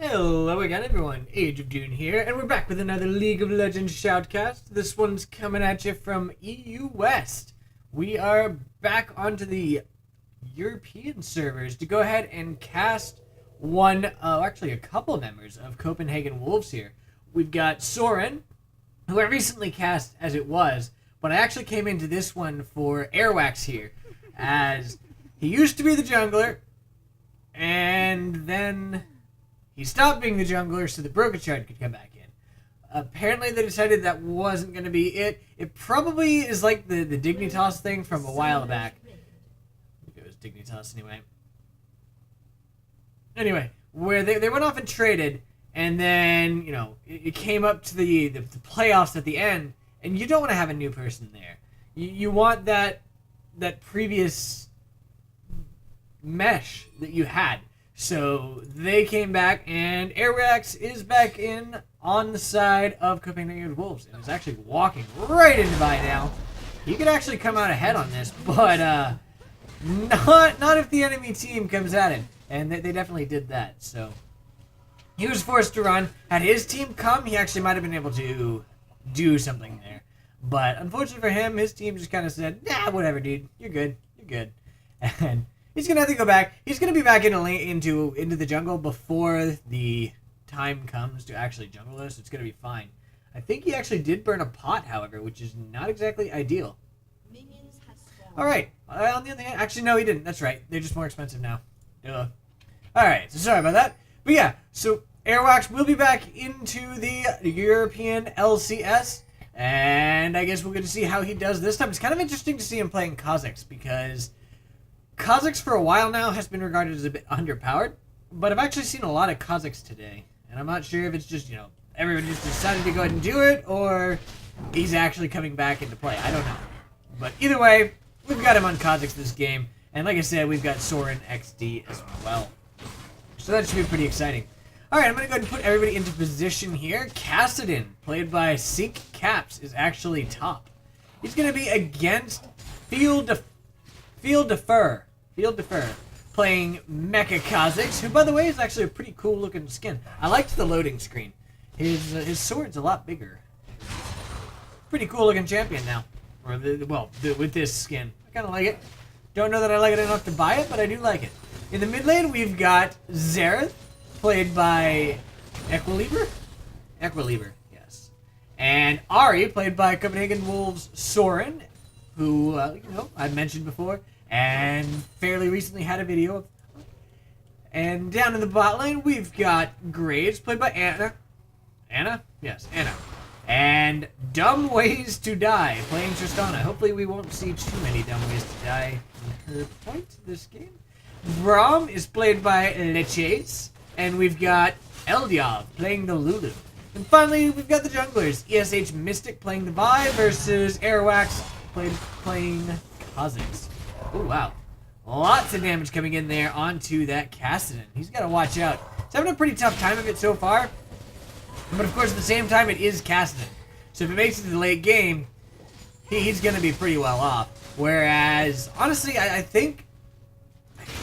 Hello again, everyone. Age of Dune here, and we're back with another League of Legends Shoutcast. This one's coming at you from EU West. We are back onto the European servers to go ahead and cast a couple members of Copenhagen Wolves here. We've got Soren, who I recently cast as it was, but I actually came into this one for Airwaks here, as he used to be the jungler, and then he stopped being the jungler so the Broken could come back in. Apparently they decided that wasn't going to be it. It probably is like the Dignitas thing from a while back. I think it was Dignitas anyway. Anyway, where they went off and traded, and then, you know, it came up to the playoffs at the end, and you don't want to have a new person there. You want that previous mesh that you had. So they came back, and Airwaks is back in on the side of Copenhagen Wolves, and is actually walking right into by now. He could actually come out ahead on this, but not if the enemy team comes at him, and they definitely did that. So he was forced to run. Had his team come, he actually might have been able to do something there, but unfortunately for him, his team just kind of said, "Nah, whatever, dude. You're good. You're good." And he's going to have to go back. He's going to be back into the jungle before the time comes to actually jungle us. It's going to be fine. I think he actually did burn a pot, however, which is not exactly ideal. Alright. On the other hand, actually, no, he didn't. That's right. They're just more expensive now. Alright, so sorry about that. But yeah, so Airwaks will be back into the European LCS. And I guess we're going to see how he does this time. It's kind of interesting to see him playing Kha'Zix, because Kha'Zix for a while now has been regarded as a bit underpowered, but I've actually seen a lot of Kha'Zix today, and I'm not sure if it's just, everybody just decided to go ahead and do it, or he's actually coming back into play. I don't know. But either way, we've got him on Kha'Zix this game, and like I said, we've got Soren XD as well. So that should be pretty exciting. Alright, I'm going to go ahead and put everybody into position here. Kha'Zix, played by Sync Caps, is actually top. He's going to be against Field Defer, playing Mecha Kha'Zix, who, by the way, is actually a pretty cool looking skin. I liked the loading screen. His sword's a lot bigger. Pretty cool looking champion now. With this skin. I kind of like it. Don't know that I like it enough to buy it, but I do like it. In the mid lane, we've got Xerath, played by Equilibre, yes. And Ari, played by Copenhagen Wolves' Soren, who, I've mentioned before, and fairly recently had a video of. And down in the bot lane, we've got Graves, played by Anna. Anna? Yes, Anna. And Dumb Ways to Die, playing Tristana. Hopefully we won't see too many Dumb Ways to Die in her point this game. Braum is played by Leches. And we've got Eldiov playing the Lulu. And finally, we've got the junglers. ESH Mystic playing the Vi versus Airwaks playing Kha'Zix. Oh, wow. Lots of damage coming in there onto that Kha'Zix. He's got to watch out. He's having a pretty tough time of it so far. But, of course, at the same time, it is Kha'Zix. So if it makes it to the late game, he's going to be pretty well off. Whereas, honestly, I think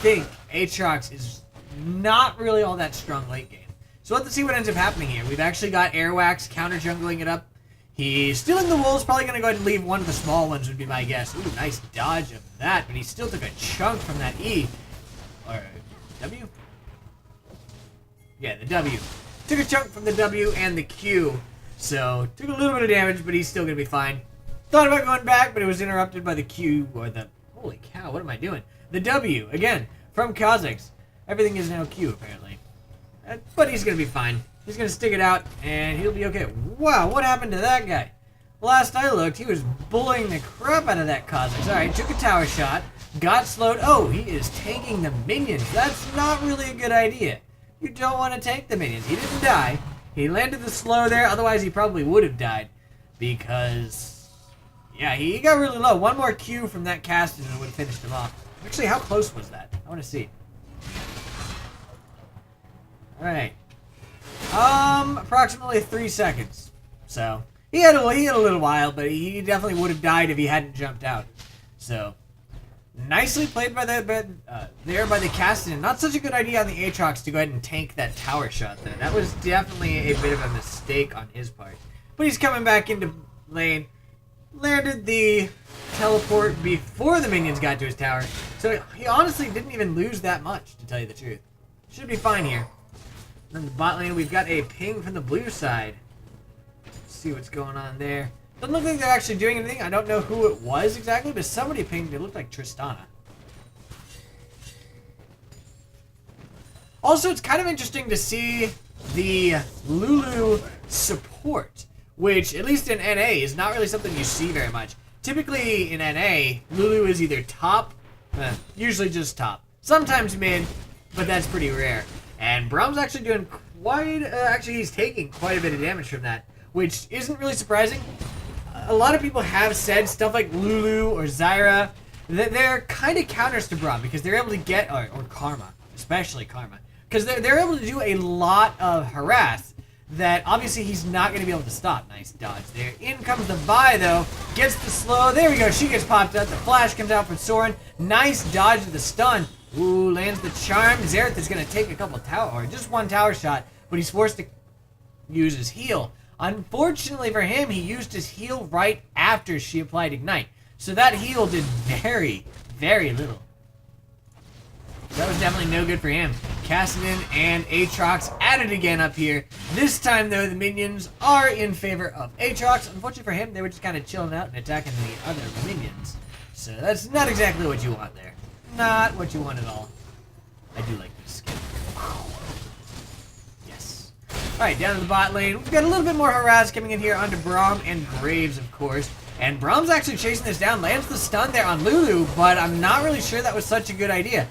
Aatrox is not really all that strong late game. So let's see what ends up happening here. We've actually got Airwaks counter-jungling it up. He's stealing the wolves, probably going to go ahead and leave one of the small ones would be my guess. Ooh, nice dodge of that, but he still took a chunk from that E. Or W? Yeah, the W. Took a chunk from the W and the Q. So, took a little bit of damage, but he's still going to be fine. Thought about going back, but it was interrupted by the Q, or the... Holy cow, what am I doing? The W, again, from Kha'Zix. Everything is now Q, apparently. But he's going to be fine. He's going to stick it out, and he'll be okay. Wow, what happened to that guy? Last I looked, he was bullying the crap out of that Kha'Zix. Alright, took a tower shot, got slowed. Oh, he is tanking the minions. That's not really a good idea. You don't want to tank the minions. He didn't die. He landed the slow there, otherwise he probably would have died. Because, yeah, he got really low. One more Q from that cast and it would have finished him off. Actually, how close was that? I want to see. Alright. Approximately 3 seconds. So, he had a little while, but he definitely would have died if he hadn't jumped out. So, Nicely played by the Cassian. Not such a good idea on the Aatrox to go ahead and tank that tower shot there. That was definitely a bit of a mistake on his part. But he's coming back into lane. Landed the teleport before the minions got to his tower. So he honestly didn't even lose that much, to tell you the truth. Should be fine here. And then the bot lane, we've got a ping from the blue side. Let's see what's going on there. Doesn't look like they're actually doing anything. I don't know who it was exactly, but somebody pinged. It looked like Tristana. Also, it's kind of interesting to see the Lulu support, which, at least in NA, is not really something you see very much. Typically, in NA, Lulu is either top, usually just top. Sometimes mid, but that's pretty rare. And Braum's actually doing actually he's taking quite a bit of damage from that, which isn't really surprising. A lot of people have said stuff like Lulu or Zyra, that they're kind of counters to Braum because they're able to get, or Karma, especially Karma, because they're able to do a lot of harass that obviously he's not going to be able to stop. Nice dodge there. In comes the Vi though, gets the slow, there we go, she gets popped up, the flash comes out from Soren, nice dodge to the stun, ooh, lands the charm. Xerath is going to take a couple or just one tower shot, but he's forced to use his heal. Unfortunately for him, he used his heal right after she applied Ignite. So that heal did very, very little. That was definitely no good for him. Cassian and Aatrox at it again up here. This time, though, the minions are in favor of Aatrox. Unfortunately for him, they were just kind of chilling out and attacking the other minions. So that's not exactly what you want there. Not what you want at all. I do like this skin. Alright, down to the bot lane. We've got a little bit more harass coming in here onto Braum and Graves, of course. And Braum's actually chasing this down. Lands the stun there on Lulu, but I'm not really sure that was such a good idea.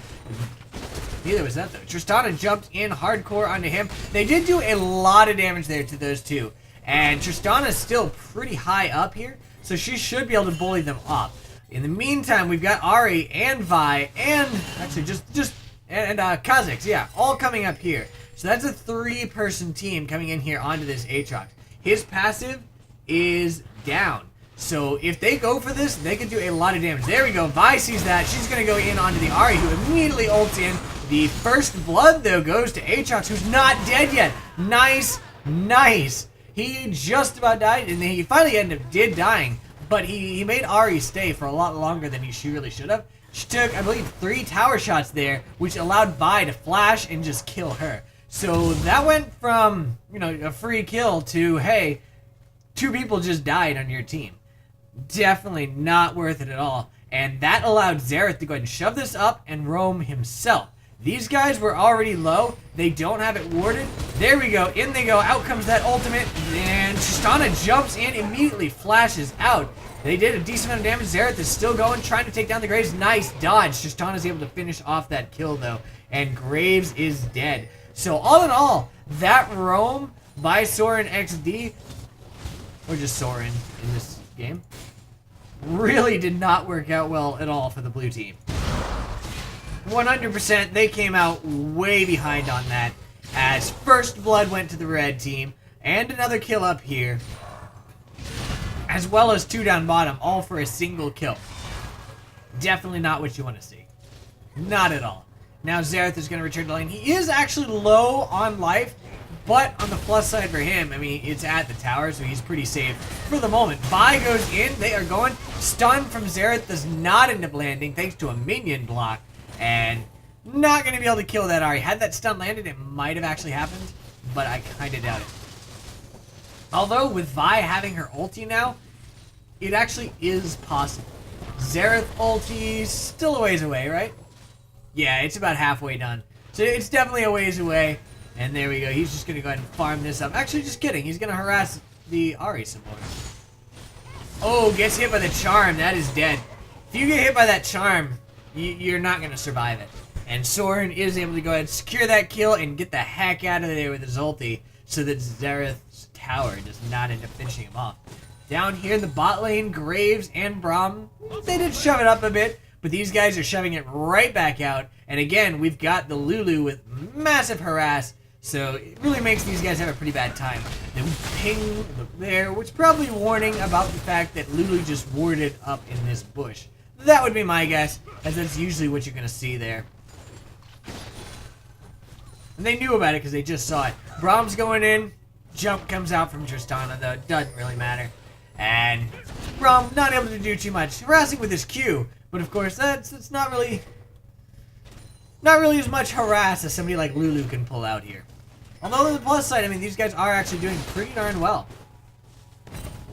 Neither was that, though. Tristana jumped in hardcore onto him. They did do a lot of damage there to those two. And Tristana's still pretty high up here, so she should be able to bully them up. In the meantime, we've got Ahri and Vi and actually Kha'Zix, yeah, all coming up here. So that's a 3-person team coming in here onto this Aatrox. His passive is down. So if they go for this, they can do a lot of damage. There we go. Vi sees that. She's going to go in onto the Ahri, who immediately ults in. The first blood, though, goes to Aatrox, who's not dead yet. Nice, nice. He just about died, and he finally did dying. But he made Ahri stay for a lot longer than she really should have. She took, I believe, 3 tower shots there, which allowed Vi to flash and just kill her. So that went from, a free kill to, hey, 2 people just died on your team. Definitely not worth it at all. And that allowed Xerath to go ahead and shove this up and roam himself. These guys were already low. They don't have it warded. There we go. In they go. Out comes that ultimate. And Tristana jumps in, immediately flashes out. They did a decent amount of damage. Xerath is still going, trying to take down the Graves. Nice dodge. Tristana's able to finish off that kill, though. And Graves is dead. So all in all, that roam by Soren XD, or just Soren in this game, really did not work out well at all for the blue team. 100%, they came out way behind on that, as first blood went to the red team, and another kill up here, as well as 2 down bottom, all for a single kill. Definitely not what you want to see. Not at all. Now Xerath is going to return to lane. He is actually low on life, but on the plus side for him, I mean, it's at the tower, so he's pretty safe for the moment. Vi goes in. They are going. Stun from Xerath does not end up landing, thanks to a minion block. And not going to be able to kill that Ahri. Had that stun landed, it might have actually happened, but I kind of doubt it. Although, with Vi having her ulti now, it actually is possible. Xerath ulti still a ways away, right? Yeah, it's about halfway done. So it's definitely a ways away. And there we go. He's just going to go ahead and farm this up. Actually, just kidding. He's going to harass the Ahri some more. Oh, gets hit by the charm. That is dead. If you get hit by that charm, you're not going to survive it. And Soren is able to go ahead and secure that kill and get the heck out of there with his ulti so that Xerath's tower does not end up finishing him off. Down here in the bot lane, Graves and Braum, they did shove it up a bit. But these guys are shoving it right back out. And again, we've got the Lulu with massive harass. So it really makes these guys have a pretty bad time. Then ping there, which is probably warning about the fact that Lulu just warded up in this bush. That would be my guess, as that's usually what you're going to see there. And they knew about it because they just saw it. Brahm's going in. Jump comes out from Tristana, though. It doesn't really matter. And Braum not able to do too much. Harassing with his Q. But of course, that's not really as much harass as somebody like Lulu can pull out here. Although on the plus side, I mean, these guys are actually doing pretty darn well.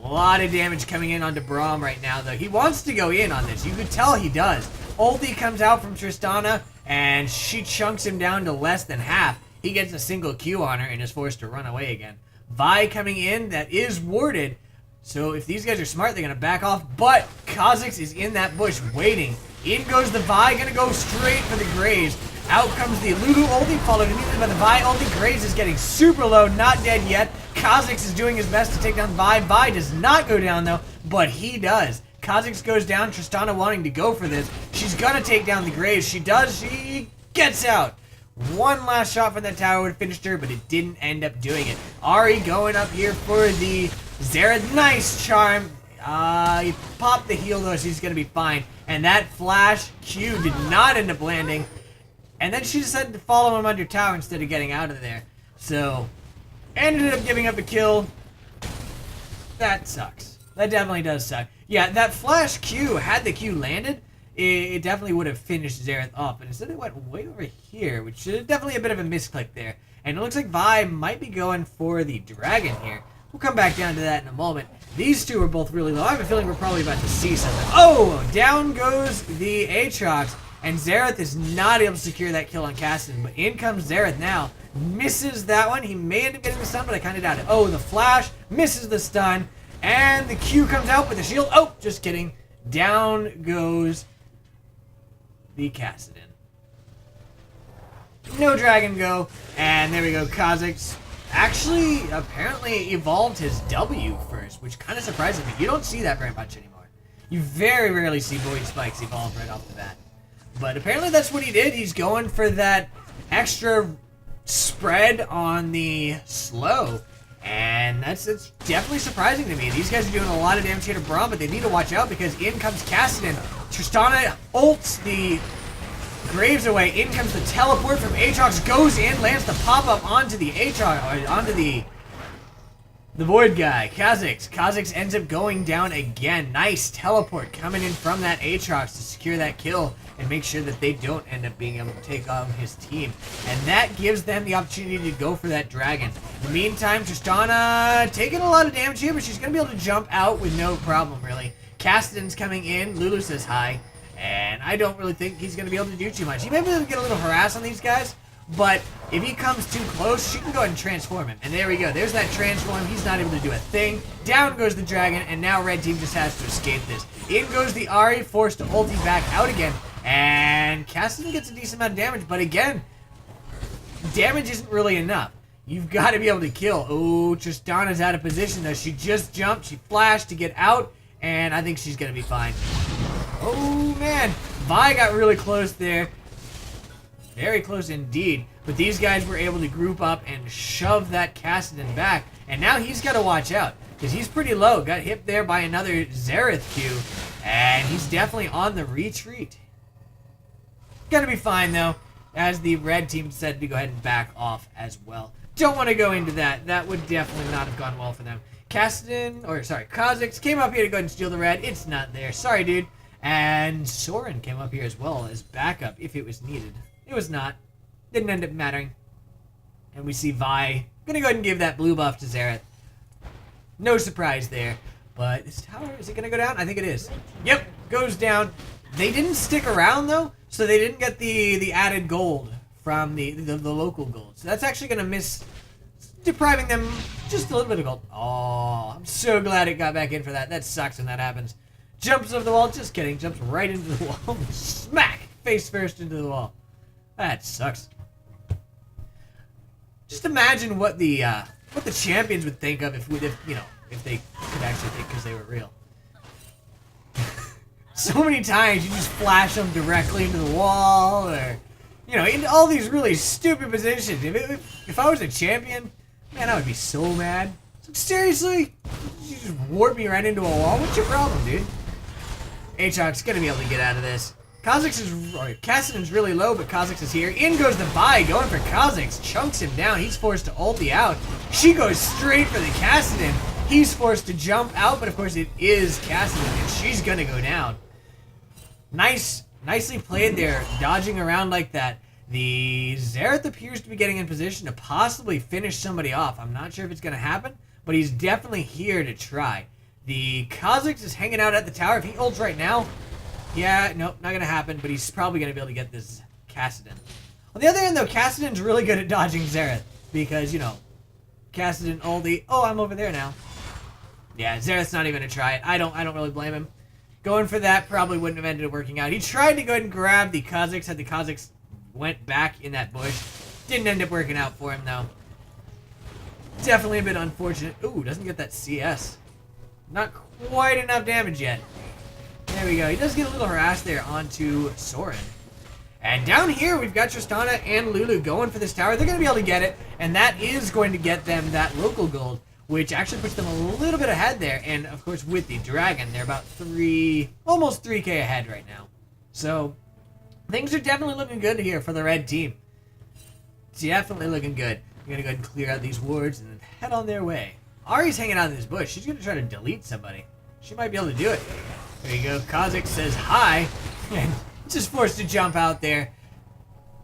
A lot of damage coming in onto Braum right now, though. He wants to go in on this. You could tell he does. Ulti comes out from Tristana, and she chunks him down to less than half. He gets a single Q on her and is forced to run away again. Vi coming in, that is warded. So if these guys are smart, they're going to back off. But Kha'Zix is in that bush waiting. In goes the Vi, going to go straight for the Graves. Out comes the Lulu ulti, followed immediately by the Vi ulti. Graves is getting super low, not dead yet. Kha'Zix is doing his best to take down Vi. Vi does not go down though, but he does. Kha'Zix goes down, Tristana wanting to go for this. She's going to take down the Graves. She does, she gets out. One last shot from that tower would have finished her, but it didn't end up doing it. Ahri going up here for the Xerath. Nice charm. He popped the heal though, so he's going to be fine. And that flash Q did not end up landing. And then she decided to follow him under tower instead of getting out of there. So, ended up giving up a kill. That sucks. That definitely does suck. Yeah, that flash Q, had the Q landed, it definitely would have finished Xerath off. But instead it went way over here, which is definitely a bit of a misclick there. And it looks like Vi might be going for the dragon here. We'll come back down to that in a moment. These two are both really low. I have a feeling we're probably about to see something. Oh, down goes the Aatrox. And Xerath is not able to secure that kill on Cassidy, but in comes Xerath now. Misses that one. He may end up getting the stun, but I kind of doubt it. Oh, the flash misses the stun, and the Q comes out with the shield. Oh, just kidding. Down goes the Cassidy. No dragon go, and there we go. Kha'Zix actually apparently evolved his W first, which kind of surprises me. You don't see that very much anymore. You very rarely see Void Spikes evolve right off the bat. But apparently that's what he did. He's going for that extra spread on the slow. And that's definitely surprising to me. These guys are doing a lot of damage here to Braum, but they need to watch out because in comes Cassidy. Tristana ults the Graves away. In comes the teleport from Aatrox. Goes in, lands the pop-up onto the Aatrox, onto the Void guy, Kha'Zix. Kha'Zix ends up going down again. Nice teleport coming in from that Aatrox to secure that kill and make sure that they don't end up being able to take on his team. And that gives them the opportunity to go for that dragon. In the meantime, Tristana taking a lot of damage here, but she's going to be able to jump out with no problem, really. Cassidy's coming in. Lulu says hi. And I don't really think he's going to be able to do too much. He may be able to get a little harass on these guys, but if he comes too close, she can go ahead and transform him. And there we go. There's that transform. He's not able to do a thing. Down goes the dragon, and now red team just has to escape this. In goes the Ahri, forced to ulti back out again. And Cassidy gets a decent amount of damage, but again, damage isn't really enough. You've got to be able to kill. Oh, Tristana's out of position, though. She just jumped. She flashed to get out, and I think she's going to be fine. Oh, man. Vi got really close there. Very close indeed. But these guys were able to group up and shove that Cassidy back. And now he's got to watch out, because he's pretty low. Got hit there by another Xerath Q. And he's definitely on the retreat. Gonna be fine, though, as the red team decided to go ahead and back off as well. Don't want to go into that. That would definitely not have gone well for them. Kha'Zix came up here to go ahead and steal the red. It's not there. Sorry, dude. And Soren came up here as well as backup if it was needed. It was not. Didn't end up mattering. And we see Vi gonna go ahead and give that blue buff to Xerath. No surprise there. But this tower, is it gonna go down? I think it is. Yep, goes down. They didn't stick around though, so they didn't get the added gold from the local gold. So that's actually gonna miss depriving them just a little bit of gold. Oh, I'm so glad it got back in for that. That sucks when that happens. Jumps over the wall, just kidding, jumps right into the wall. Smack! Face first into the wall. That sucks. Just imagine what the champions would think of if they could actually think because they were real. So many times you just flash them directly into the wall, or into all these really stupid positions. If I was a champion, man, I would be so mad. Seriously, you just warp me right into a wall. What's your problem, dude? Aatrox gonna be able to get out of this. Kassadin's really low, but Kha'Zix is here. In goes the Vi, going for Kha'Zix. Chunks him down. He's forced to ulti out. She goes straight for the Kassadin. He's forced to jump out, but of course it is Kassadin, and she's gonna go down. Nicely played there, dodging around like that. The Xerath appears to be getting in position to possibly finish somebody off. I'm not sure if it's gonna happen, but he's definitely here to try. The Kha'Zix is hanging out at the tower. If he ults right now, yeah, nope, not gonna happen, but he's probably gonna be able to get this Kassadin. On the other hand, though, Kassadin's really good at dodging Xerath, because, you know, Kassadin ulti. Oh, I'm over there now. Yeah, Xerath's not even gonna try it. I don't really blame him. Going for that probably wouldn't have ended up working out. He tried to go ahead and grab the Kha'Zix, had the Kha'Zix went back in that bush. Didn't end up working out for him, though. Definitely a bit unfortunate. Ooh, doesn't get that CS. Not quite enough damage yet. There we go. He does get a little harassed there onto Soren. And down here, we've got Tristana and Lulu going for this tower. They're going to be able to get it, and that is going to get them that local gold, which actually puts them a little bit ahead there. And, of course, with the Dragon, they're about almost 3K ahead right now. So, things are definitely looking good here for the red team. Definitely looking good. I'm going to go ahead and clear out these wards and head on their way. Ari's hanging out in this bush. She's going to try to delete somebody. She might be able to do it. There you go. Kha'Zix says hi, and just forced to jump out there.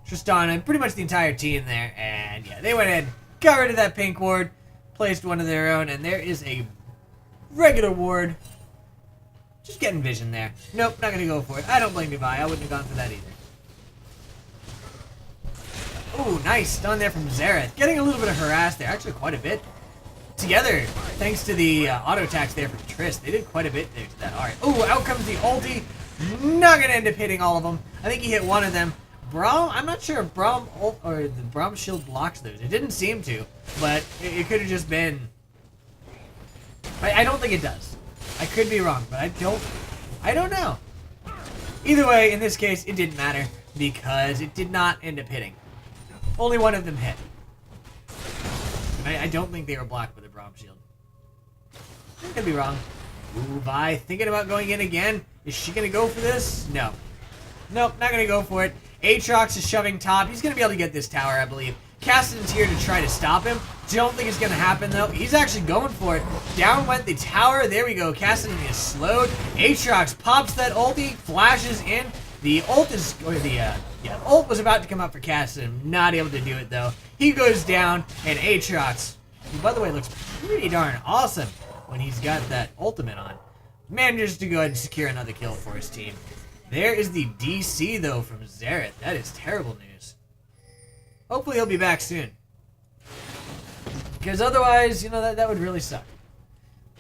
Tristana, pretty much the entire team there, and yeah, they went ahead, got rid of that pink ward, placed one of their own, and there is a regular ward. Just getting vision there. Nope, not going to go for it. I don't blame you, Vi. I wouldn't have gone for that either. Ooh, nice stun there from Xerath. Getting a little bit of harass there, actually quite a bit. Together, thanks to the auto attacks there from Trist. They did quite a bit there to that. Alright. Ooh, out comes the ulti. Not going to end up hitting all of them. I think he hit one of them. Braum, I'm not sure if Braum ult or the Braum shield blocks those. It didn't seem to, but it could have just been... I don't think it does. I could be wrong, but I don't know. Either way, in this case, it didn't matter because it did not end up hitting. Only one of them hit. I don't think they were blocked with a Braum shield. I could be wrong. Ooh, Vi thinking about going in again. Is she going to go for this? No. Nope, not going to go for it. Aatrox is shoving top. He's going to be able to get this tower, I believe. Kassadin's here to try to stop him. Don't think it's going to happen, though. He's actually going for it. Down went the tower. There we go. Kassadin is slowed. Aatrox pops that ulti, flashes in. The ult is, ult was about to come up for Kassadin. Not able to do it, though. He goes down, and Aatrox, who, by the way, looks pretty darn awesome when he's got that ultimate on, manages to go ahead and secure another kill for his team. There is the DC, though, from Xerath. That is terrible news. Hopefully he'll be back soon. Because otherwise, you know, that would really suck.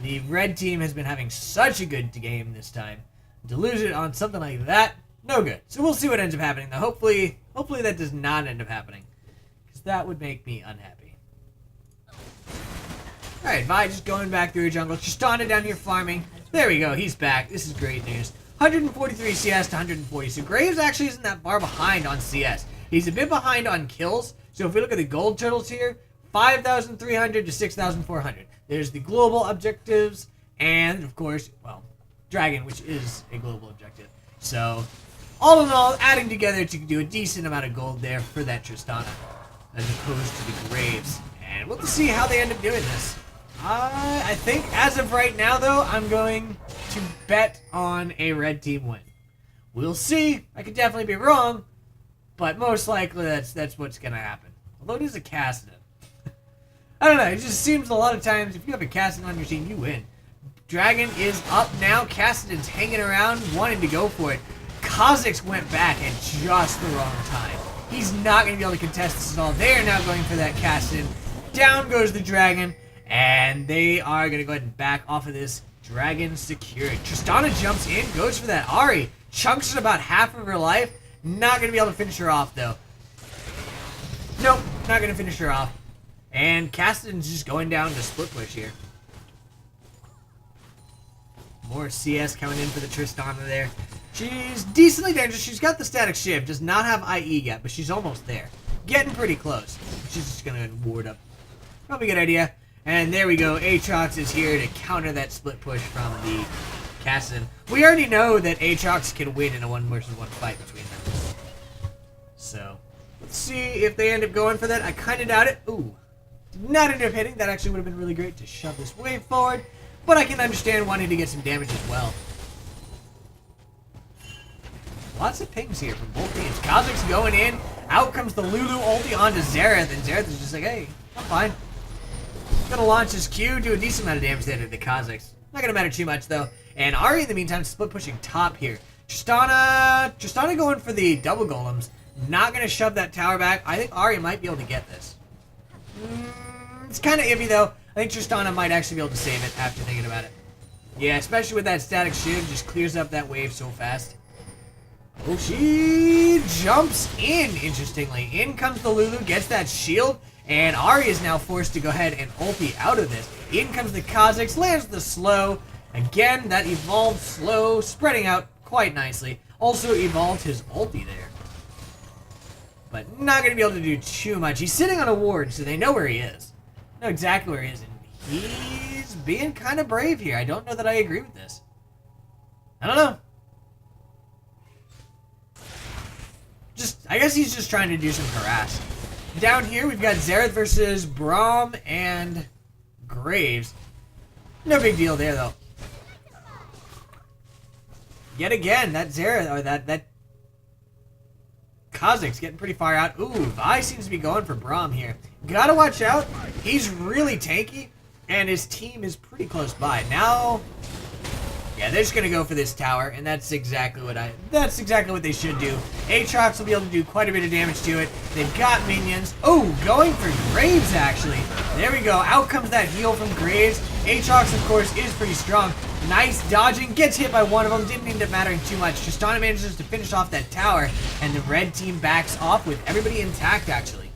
The red team has been having such a good game this time. To lose it on something like that, no good. So we'll see what ends up happening, though. Hopefully that does not end up happening. Because that would make me unhappy. Alright, Vi just going back through your jungle. Tristana down here farming. There we go, he's back. This is great news. 143 CS to 140. So Graves actually isn't that far behind on CS. He's a bit behind on kills. So if we look at the gold totals here, 5,300 to 6,400. There's the global objectives, and of course, well, Dragon, which is a global objective. So, all in all, adding together to do a decent amount of gold there for that Tristana, as opposed to the Graves. And we'll see how they end up doing this. I think, as of right now, though, I'm going to bet on a red team win. We'll see. I could definitely be wrong, but most likely that's what's going to happen. Although it is a Kassadin. I don't know, it just seems a lot of times, if you have a Kassadin on your team, you win. Dragon is up now. Kassadin's hanging around, wanting to go for it. Kha'Zix went back at just the wrong time. He's not going to be able to contest this at all. They are now going for that Kassadin. Down goes the Dragon, and they are going to go ahead and back off of this. Dragon secured. Tristana jumps in, goes for that Ahri. Chunks at about half of her life. Not going to be able to finish her off, though. Nope, not going to finish her off. And Kassadin's just going down to split push here. More CS coming in for the Tristana there. She's decently dangerous. She's got the static shift. Does not have IE yet, but she's almost there. Getting pretty close. She's just going to ward up. Probably a good idea. And there we go. Aatrox is here to counter that split push from the Kha'Zix. We already know that Aatrox can win in a 1-1 fight between them. So, let's see if they end up going for that. I kind of doubt it. Ooh. Did not end up hitting. That actually would have been really great to shove this wave forward. But I can understand wanting to get some damage as well. Lots of pings here from both teams. Kha'Zix going in. Out comes the Lulu ulti onto Xerath. And Xerath is just like, hey, I'm fine. Gonna launch his Q, do a decent amount of damage there to the Kha'Zix. Not gonna matter too much though. And Ahri in the meantime split pushing top here. Tristana going for the double golems. Not gonna shove that tower back. I think Ahri might be able to get this. It's kind of iffy though. I think Tristana might actually be able to save it after thinking about it. Yeah, especially with that static shiv, just clears up that wave so fast. Oh, she jumps in, interestingly. In comes the Lulu, gets that shield, and Ahri is now forced to go ahead and ulti out of this. In comes the Kha'Zix, lands the slow. Again, that evolved slow, spreading out quite nicely. Also evolved his ulti there. But not going to be able to do too much. He's sitting on a ward, so they know where he is. Know exactly where he is, and he's being kind of brave here. I don't know that I agree with this. I don't know. I guess he's just trying to do some harass. Down here, we've got Xerath versus Braum and Graves. No big deal there, though. Yet again, that Xerath, or that Kha'Zix getting pretty far out. Ooh, Vi seems to be going for Braum here. Gotta watch out. He's really tanky, and his team is pretty close by. Now, yeah, they're just gonna go for this tower, and that's exactly what they should do. Aatrox will be able to do quite a bit of damage to it. They've got minions. Oh, going for Graves, actually. There we go. Out comes that heal from Graves. Aatrox, of course, is pretty strong. Nice dodging. Gets hit by one of them. Didn't end up mattering too much. Tristana manages to finish off that tower, and the red team backs off with everybody intact, actually.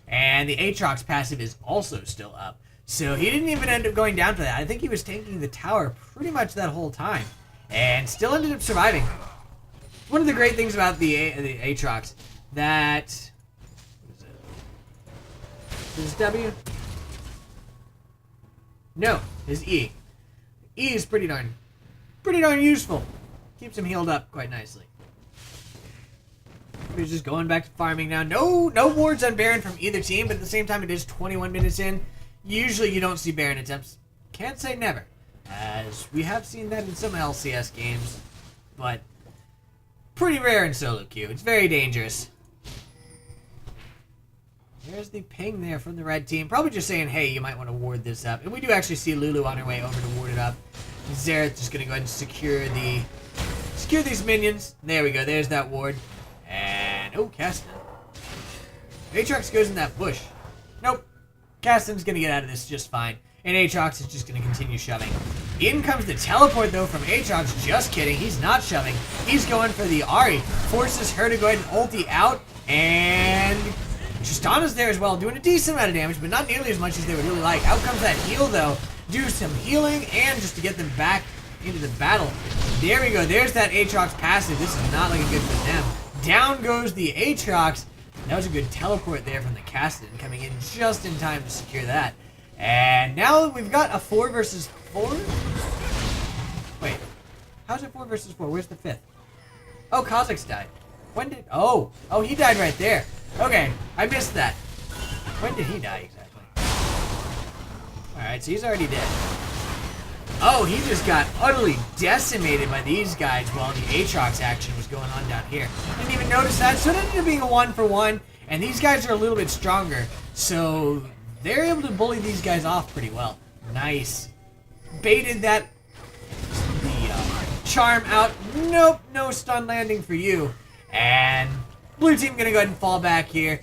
And the Aatrox passive is also still up. So he didn't even end up going down for that. I think he was tanking the tower pretty much that whole time. And still ended up surviving. One of the great things about the Aatrox, that... What is it? His W? No, his E. E is pretty darn useful. Keeps him healed up quite nicely. He's just going back to farming now. No wards on Baron from either team, but at the same time it is 21 minutes in. Usually you don't see Baron attempts. Can't say never, as we have seen that in some LCS games, but pretty rare in solo queue. It's very dangerous. There's the ping there from the red team. Probably just saying, hey, you might want to ward this up. And we do actually see Lulu on her way over to ward it up. Xerath just going to go ahead and secure these minions. There we go. There's that ward. And, oh, Caston. Aatrox goes in that bush. Nope. Caston's going to get out of this just fine. And Aatrox is just going to continue shoving. In comes the teleport, though, from Aatrox. Just kidding. He's not shoving. He's going for the Ahri. Forces her to go ahead and ulti out. And Tristana's there as well, doing a decent amount of damage, but not nearly as much as they would really like. Out comes that heal, though. Do some healing, and just to get them back into the battle. There we go. There's that Aatrox passive. This is not looking good for them. Down goes the Aatrox. That was a good teleport there from the Caston, coming in just in time to secure that. And now we've got a 4 versus 4? Wait. How's it 4 versus 4? Where's the 5th? Oh, Kha'Zix died. When did... Oh, he died right there. Okay, I missed that. When did he die exactly? Alright, so he's already dead. Oh, he just got utterly decimated by these guys while the Aatrox action was going on down here. Didn't even notice that, so it ended up being a 1-for-1, and these guys are a little bit stronger, so they're able to bully these guys off pretty well. Nice. Baited that charm out. Nope, no stun landing for you. And blue team gonna go ahead and fall back here.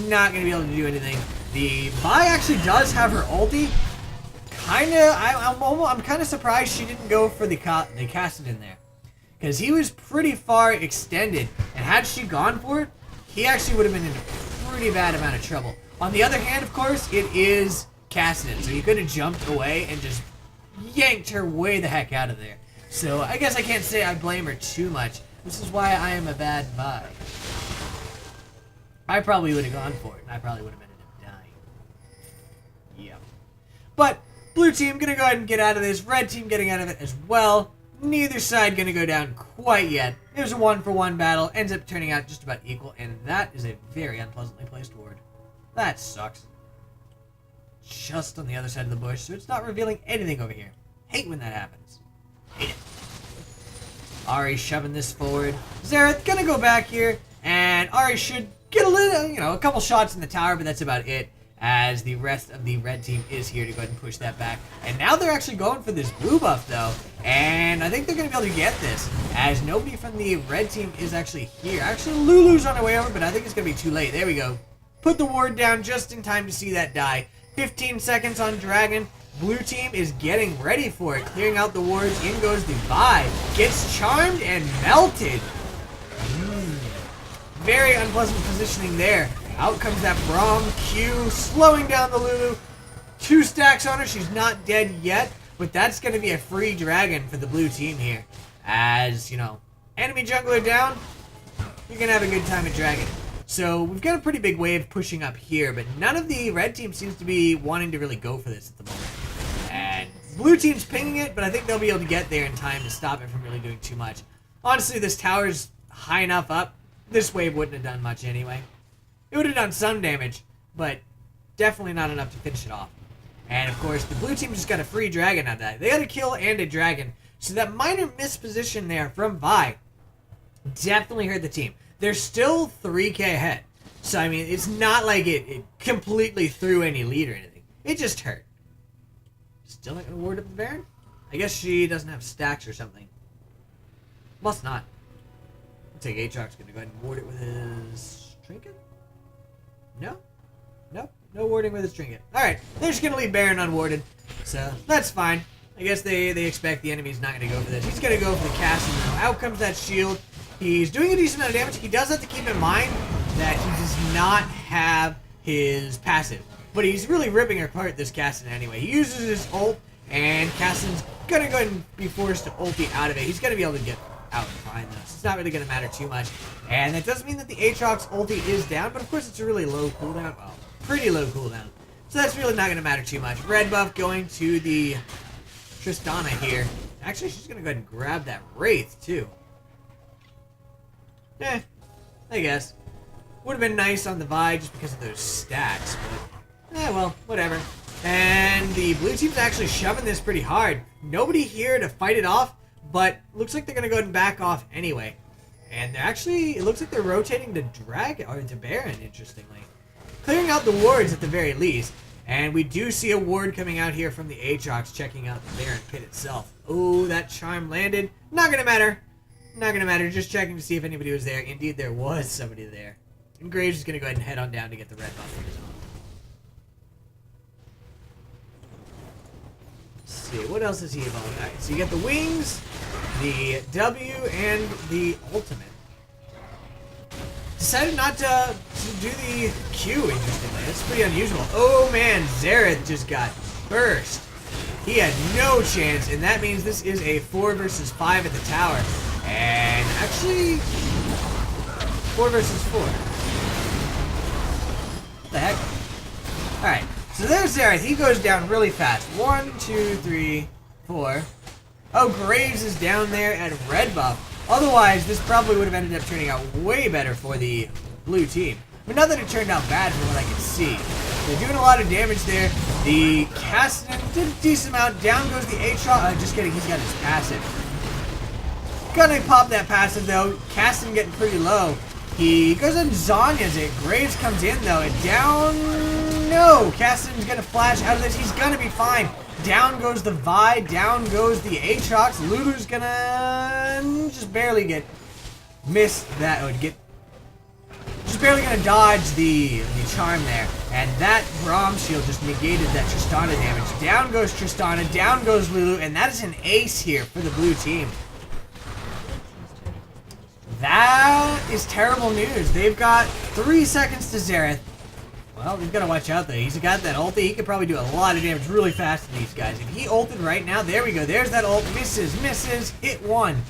Not gonna be able to do anything. The Vi actually does have her ulti. I'm kind of surprised she didn't go for the Caston in there, because he was pretty far extended, and had she gone for it, he actually would have been in a pretty bad amount of trouble. On the other hand, of course, it is Caston, so he could have jumped away and just yanked her way the heck out of there. So I guess I can't say I blame her too much. This is why I am a bad Vi. I probably would have gone for it, and I probably would have ended up dying. Yeah. But blue Blue team gonna go ahead and get out of this. Red team getting out of it as well. Neither side gonna go down quite yet. It was a 1-for-1 battle. Ends up turning out just about equal, and that is a very unpleasantly placed ward. That sucks. Just on the other side of the bush, so it's not revealing anything over here. Hate when that happens. Hate it. Ahri shoving this forward. Xerath gonna go back here, and Ahri should get a little, a couple shots in the tower, but that's about it, as the rest of the red team is here to go ahead and push that back. And now they're actually going for this blue buff, though, and I think they're going to be able to get this, as nobody from the red team is actually here. Actually, Lulu's on her way over, but I think it's going to be too late. There we go. Put the ward down just in time to see that die. 15 seconds on Dragon. Blue team is getting ready for it, clearing out the wards. In goes the Vi. Gets charmed and melted. Very unpleasant positioning there. Out comes that Braum Q, slowing down the Lulu. 2 stacks on her. She's not dead yet, but that's going to be a free dragon for the blue team here. As, enemy jungler down, you're going to have a good time at dragon. So we've got a pretty big wave pushing up here, but none of the red team seems to be wanting to really go for this at the moment. And blue team's pinging it, but I think they'll be able to get there in time to stop it from really doing too much. Honestly, this tower's high enough up. This wave wouldn't have done much anyway. It would have done some damage, but definitely not enough to finish it off. And of course, the blue team just got a free dragon out of that. They got a kill and a dragon. So that minor misposition there from Vi definitely hurt the team. They're still 3k ahead. So, I mean, it's not like it completely threw any lead or anything. It just hurt. Still not going to ward up the Baron? I guess she doesn't have stacks or something. Must not. I think Aatrox's going to go ahead and ward it with his trinket? No? Nope. No warding with his trinket. Alright, they're just going to leave Baron unwarded. So, that's fine. I guess they expect the enemy's not going to go for this. He's going to go for the casting now. Out comes that shield. He's doing a decent amount of damage. He does have to keep in mind that he does not have his passive. But he's really ripping apart this Cassin anyway. He uses his ult, and Cassin's going to go ahead and be forced to ulti out of it. He's going to be able to get out fine, though. So it's not really going to matter too much. And that doesn't mean that the Aatrox ulti is down, but of course it's a really low cooldown. Well, pretty low cooldown. So that's really not going to matter too much. Red buff going to the Tristana here. Actually, she's going to go ahead and grab that Wraith, too. I guess. Would have been nice on the Vi just because of those stacks, but well, whatever. And the blue team's actually shoving this pretty hard. Nobody here to fight it off, but looks like they're going to go ahead and back off anyway. And they're actually, it looks like they're rotating to Dragon, or to Baron, interestingly. Clearing out the wards at the very least. And we do see a ward coming out here from the Aatrox, checking out the Baron pit itself. Oh, that charm landed. Not going to matter. Not going to matter. Just checking to see if anybody was there. Indeed, there was somebody there. And Graves is going to go ahead and head on down to get the red buff on his own. Let's see. What else is he evolving? Alright, so you get the wings, the W, and the ultimate. Decided not to do the Q, interestingly. That's pretty unusual. Oh man, Xerath just got burst. He had no chance, and that means this is a 4 versus 5 at the tower. And actually, 4 versus 4. What the heck? Alright, so there's Xerath. He goes down really fast. 1, 2, 3, 4. Oh, Graves is down there at red buff. Otherwise, this probably would have ended up turning out way better for the blue team. But not that it turned out bad from what I can see. They're doing a lot of damage there. The Cassidy did a decent amount. Down goes the Aatrox. Just kidding, he's got his passive. Gonna pop that passive though. Cassidy getting pretty low. He goes and Zonya's it. Graves comes in though. And down... No! Cassidy's gonna flash out of this. He's gonna be fine. Down goes the Vi. Down goes the Aatrox. Lulu's gonna... just barely get... Miss that. Or get... Just barely gonna dodge the charm there. And that Braum shield just negated that Tristana damage. Down goes Tristana. Down goes Lulu. And that is an ace here for the blue team. That is terrible news. They've got 3 seconds to Xerath. Well, we've got to watch out, though. He's got that ulti. He could probably do a lot of damage really fast to these guys. If he ulted right now, there we go. There's that ult. Misses, hit one.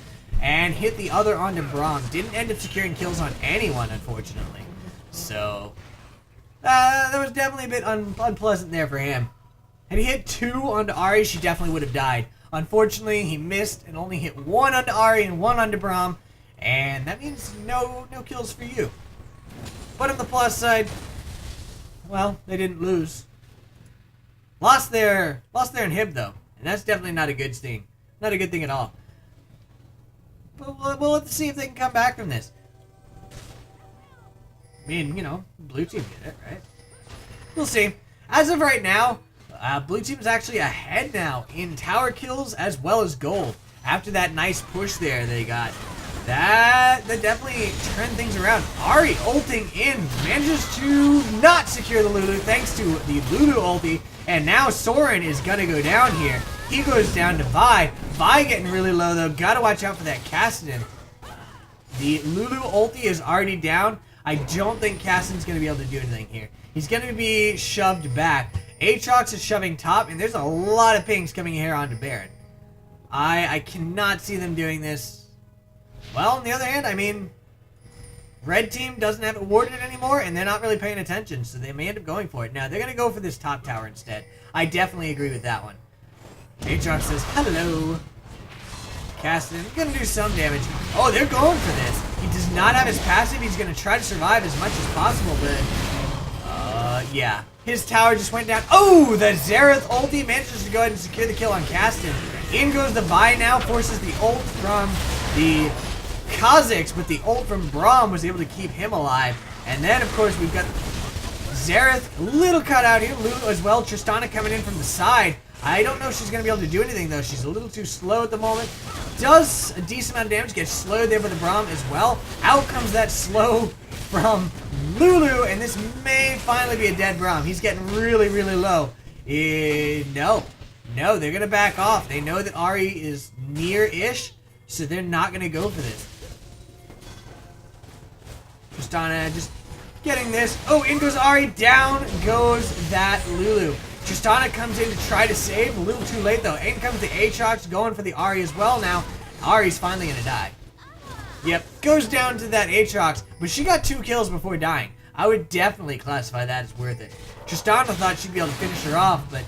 And hit the other onto Braum. Didn't end up securing kills on anyone, unfortunately. So, that was definitely a bit unpleasant there for him. Had he hit 2 onto Ahri, she definitely would have died. Unfortunately, he missed and only hit 1 onto Ahri and 1 onto Braum. And that means no kills for you. But on the plus side, well, they didn't lose. Lost their inhib though. And that's definitely not a good thing. Not a good thing at all. But we'll have to see if they can come back from this. I mean, you know, blue team did it, right? We'll see. As of right now, blue team is actually ahead now in tower kills as well as gold. After that nice push there they got. That definitely turned things around. Ahri ulting in, manages to not secure the Lulu thanks to the Lulu ulti. And now Soren is gonna go down here. He goes down to Vi. Vi getting really low though. Gotta watch out for that Kassadin. The Lulu ulti is already down. I don't think Kassadin's gonna be able to do anything here. He's gonna be shoved back. Aatrox is shoving top, and there's a lot of pings coming here onto Baron. I cannot see them doing this. Well, on the other hand, I mean, red team doesn't have it warded anymore, and they're not really paying attention, so they may end up going for it. Now, they're going to go for this top tower instead. I definitely agree with that one. Aatrox says, hello. Kassadin, going to do some damage. Oh, they're going for this. He does not have his passive. He's going to try to survive as much as possible, but, yeah. His tower just went down. Oh, the Xerath ulti manages to go ahead and secure the kill on Kassadin. In goes the Vi now, forces the ult from the Kha'Zix, but the ult from Braum was able to keep him alive. And then, of course, we've got Xerath, a little cut out here. Lulu as well. Tristana coming in from the side. I don't know if she's going to be able to do anything, though. She's a little too slow at the moment. Does a decent amount of damage. Gets slowed there by the Braum as well. Out comes that slow from Lulu, and this may finally be a dead Braum. He's getting really, really low. No, they're going to back off. They know that Ahri is near-ish, so they're not going to go for this. Tristana just getting this. Oh, in goes Ahri. Down goes that Lulu. Tristana comes in to try to save. A little too late, though. In comes the Aatrox going for the Ahri as well now. Ahri's finally going to die. Yep, goes down to that Aatrox, but she got 2 kills before dying. I would definitely classify that as worth it. Tristana thought she'd be able to finish her off, but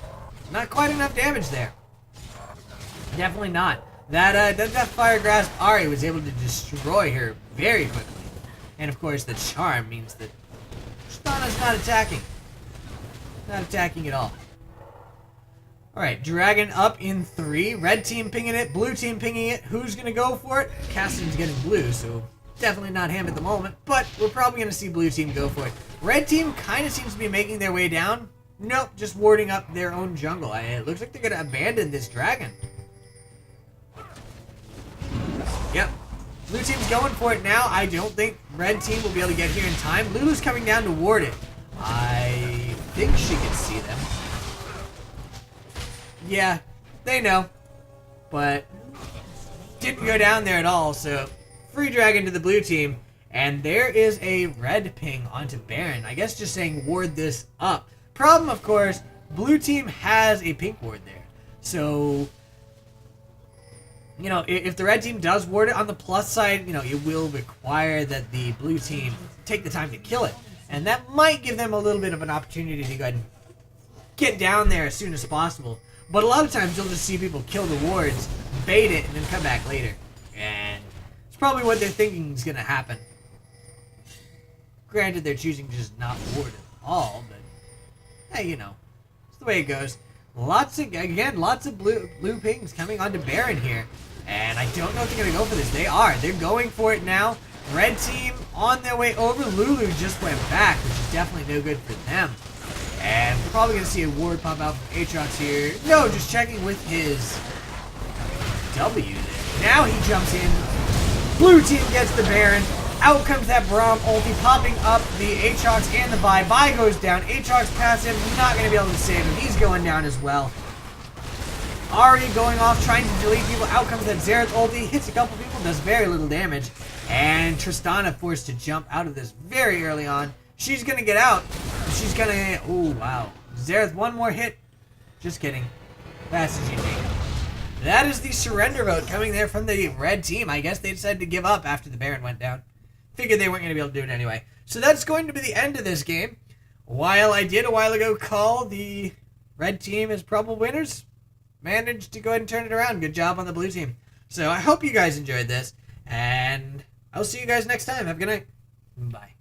not quite enough damage there. Definitely not. That Fire Grasp Ahri was able to destroy her very quickly. And of course, the charm means that Tristana's not attacking. Not attacking at all. Alright, Dragon up in 3. Red team pinging it, blue team pinging it. Who's going to go for it? Kassadin's getting blue, so definitely not him at the moment. But we're probably going to see blue team go for it. Red team kind of seems to be making their way down. Nope, just warding up their own jungle. It looks like they're going to abandon this dragon. Yep. Blue team's going for it now. I don't think red team will be able to get here in time. Lulu's coming down to ward it. I think she can see them. Yeah, they know. But didn't go down there at all, so free dragon to the blue team. And there is a red ping onto Baron. I guess just saying ward this up. Problem, of course, blue team has a pink ward there. So, you know, if the red team does ward it on the plus side, you know, it will require that the blue team take the time to kill it. And that might give them a little bit of an opportunity to go ahead and get down there as soon as possible. But a lot of times you'll just see people kill the wards, bait it, and then come back later. And it's probably what they're thinking is going to happen. Granted, they're choosing to just not ward at all, but hey, you know, it's the way it goes. Lots of blue pings coming onto Baron here. And I don't know if they're going to go for this. They are. They're going for it now. Red team on their way over. Lulu just went back, which is definitely no good for them. And we're probably going to see a ward pop out from Aatrox here. No, just checking with his W there. Now he jumps in. Blue team gets the Baron. Out comes that Braum ulti, popping up the Aatrox and the Vi. Vi goes down. Aatrox past him. Not going to be able to save him. He's going down as well. Ahri going off, trying to delete people. Out comes that Xerath ulti. Hits a couple people, does very little damage. And Tristana forced to jump out of this very early on. She's going to get out. She's going to... Oh, wow. Xerath, one more hit. Just kidding. That's GG. That is the surrender vote coming there from the red team. I guess they decided to give up after the Baron went down. Figured they weren't going to be able to do it anyway. So that's going to be the end of this game. While I did a while ago call the red team is probable winners. Managed to go ahead and turn it around. Good job on the blue team. So I hope you guys enjoyed this, and I'll see you guys next time. Have a good night. Bye.